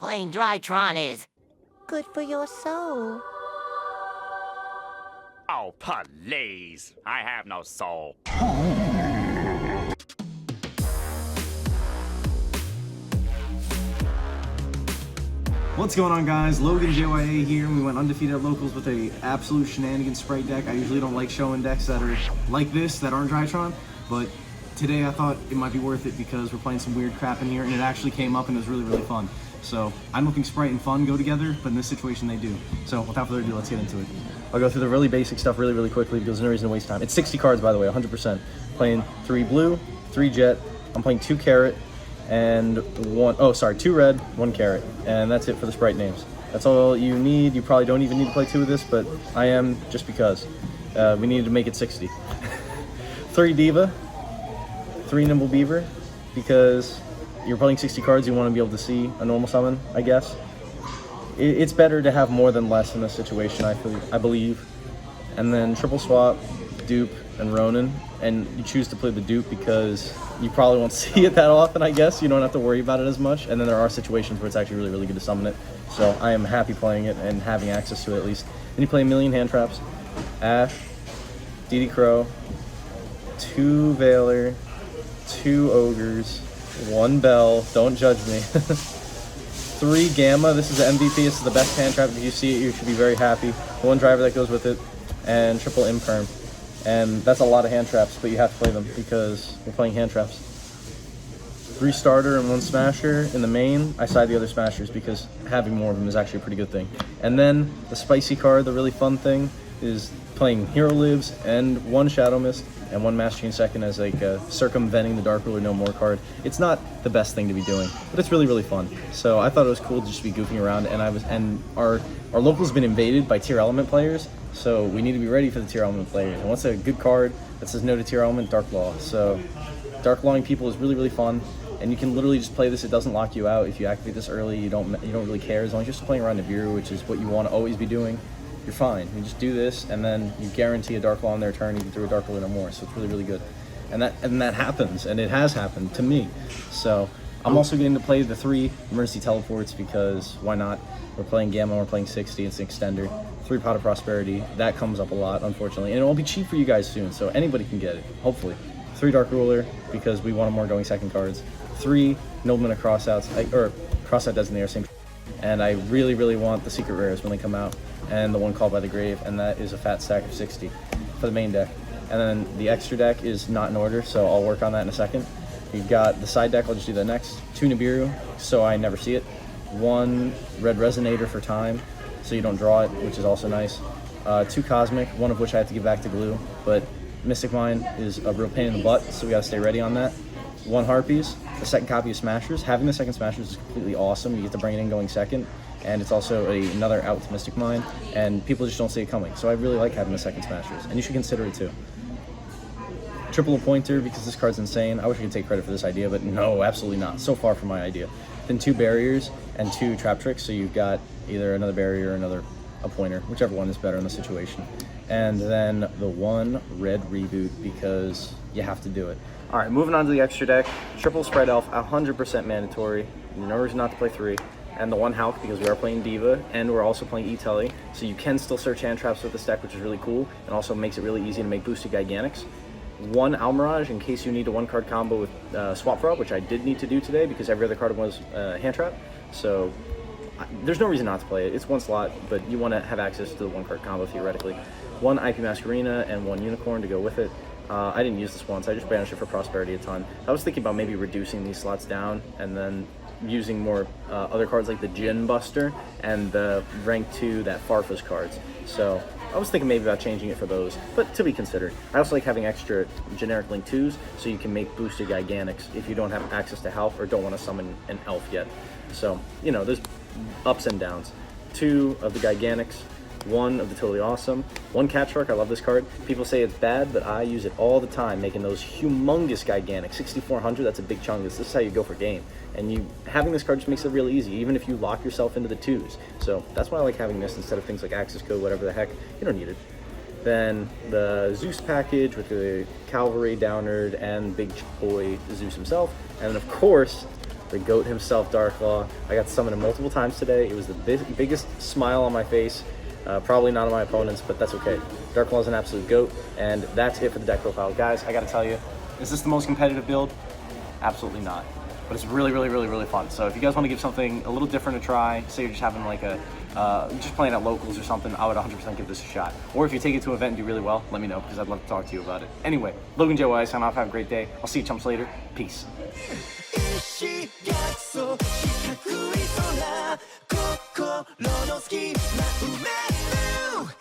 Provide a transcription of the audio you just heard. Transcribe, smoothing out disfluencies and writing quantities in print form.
playing Drytron is. Good for your soul. Oh, please. I have no soul. What's going on, guys? LoganJYA here, and we went undefeated at locals with a absolute shenanigans Spright deck. I usually don't like showing decks that are like this, that aren't Drytron, but today I thought it might be worth it because we're playing some weird crap in here, and it actually came up and it was really, really fun. So I don't think Spright and fun go together, but in this situation they do. So without further ado, let's get into it. I'll go through the really basic stuff really, really quickly because there's no reason to waste time. It's 60 cards, by the way, 100%. Playing 3 blue, 3 jet. I'm playing 2 carrot. And 2 red, 1 carrot, and that's it for the Spright names. That's all you need. You probably don't even need to play 2 of this, but I am just because. We needed to make it 60. 3 Diva, 3 Nimble Beaver, because you're playing 60 cards, you want to be able to see a normal summon, I guess. It's better to have more than less in this situation, I believe. And then triple swap, dupe, and Ronin, and you choose to play the dupe because you probably won't see it that often, I guess. You don't have to worry about it as much, and then there are situations where it's actually really, really good to summon it. So I am happy playing it and having access to it at least. Then you play a million hand traps, Ash, DD Crow, 2 Veiler, 2 Ogres, 1 Bell, don't judge me, 3 Gamma, this is the MVP, this is the best hand trap. If you see it, you should be very happy. 1 driver that goes with it, and triple Imperm. And that's a lot of hand traps, but you have to play them because we're playing hand traps. 3 starter and 1 smasher in the main. I side the other smashers because having more of them is actually a pretty good thing. And then the spicy card, the really fun thing, is playing Hero Lives and 1 Shadow Mist and 1 Mass Chain Second as like circumventing the Dark Ruler No More card. It's not the best thing to be doing, but it's really, really fun. So I thought it was cool to just be goofing around, and our local's been invaded by Tier Element players. So we need to be ready for the Tier Element players. And what's a good card that says no to Tier Element? Dark Law. So Dark Lawing people is really, really fun. And you can literally just play this. It doesn't lock you out. If you activate this early, you don't really care. As long as you're just playing around Nibiru, which is what you want to always be doing, you're fine. You just do this, and then you guarantee a Dark Law on their turn. You can throw a Dark Ruler no more. So it's really, really good. And that happens, and it has happened to me. So I'm also getting to play the 3 Emergency Teleports because why not? We're playing Gamma, we're playing 60, it's an extender. 3 Pot of Prosperity, that comes up a lot, unfortunately. And it will be cheap for you guys soon, so anybody can get it, hopefully. 3 Dark Ruler, because we want more going second cards. 3 Nobleman of Crossouts, or Crossout Designator, same. And I really, really want the Secret Rares when they come out, and the 1 Called by the Grave, and that is a fat stack of 60 for the main deck. And then the extra deck is not in order, so I'll work on that in a second. You've got the side deck, I'll just do that next. 2 Nibiru, so I never see it. 1 Red Resonator for time, so you don't draw it, which is also nice. 2 Cosmic, one of which I have to give back to Glue, but Mystic Mine is a real pain in the butt, so we gotta stay ready on that. 1 Harpies, the second copy of Smashers. Having the second Smashers is completely awesome. You get to bring it in going second, and it's also another out to Mystic Mine, and people just don't see it coming. So I really like having the second Smashers, and you should consider it too. Triple Appointer, because this card's insane. I wish I could take credit for this idea, but no, absolutely not. So far from my idea. Then 2 Barriers and 2 Trap Tricks, so you've got either another Barrier or another Appointer, whichever one is better in the situation. And then the 1 Red Reboot, because you have to do it. All right, moving on to the extra deck. Triple Spright Elf, 100% mandatory. No reason not to play 3. And the 1 Hulk, because we are playing Diva, and we're also playing E-Telly, so you can still search hand traps with this deck, which is really cool, and also makes it really easy to make boosted Gigantics. 1 Almirage, in case you need a 1-card combo with Swap Throw, which I did need to do today, because every other card was hand trap, so there's no reason not to play it. It's 1 slot, but you want to have access to the 1-card combo, theoretically. 1 IP Masquerena and 1 Unicorn to go with it. I didn't use this once, I just banished it for Prosperity a ton. I was thinking about maybe reducing these slots down, and then using more other cards like the Djinn Buster and the rank 2 that Farfus cards. So I was thinking maybe about changing it for those, but to be considered. I also like having extra generic link 2s so you can make boosted Gigantics if you don't have access to health or don't want to summon an elf yet. So, you know, there's ups and downs. 2 of the Gigantics, 1 of the Totally Awesome, 1 Cat Shark. I love this card. People say it's bad, but I use it all the time, making those humongous Gigantics. 6,400, that's a big chunk. This is how you go for game. And having this card just makes it really easy, even if you lock yourself into the 2s. So that's why I like having this instead of things like Access Code, whatever the heck. You don't need it. Then the Zeus package with the Cavalry, Downerd, and Big Boy Zeus himself. And then, of course, the GOAT himself, Darklaw. I got to summon him multiple times today. It was the biggest smile on my face. Probably not on my opponents, but that's okay. Darklaw is an absolute GOAT, and that's it for the deck profile. Guys, I gotta tell you, is this the most competitive build? Absolutely not. But it's really, really, really, really fun. So if you guys want to give something a little different a try, say you're just having like a, just playing at locals or something, I would 100% give this a shot. Or if you take it to an event and do really well, let me know, because I'd love to talk to you about it. Anyway, LoganJYA sign off. Have a great day. I'll see you chumps later. Peace. 意志約束四角い空心の隙間埋める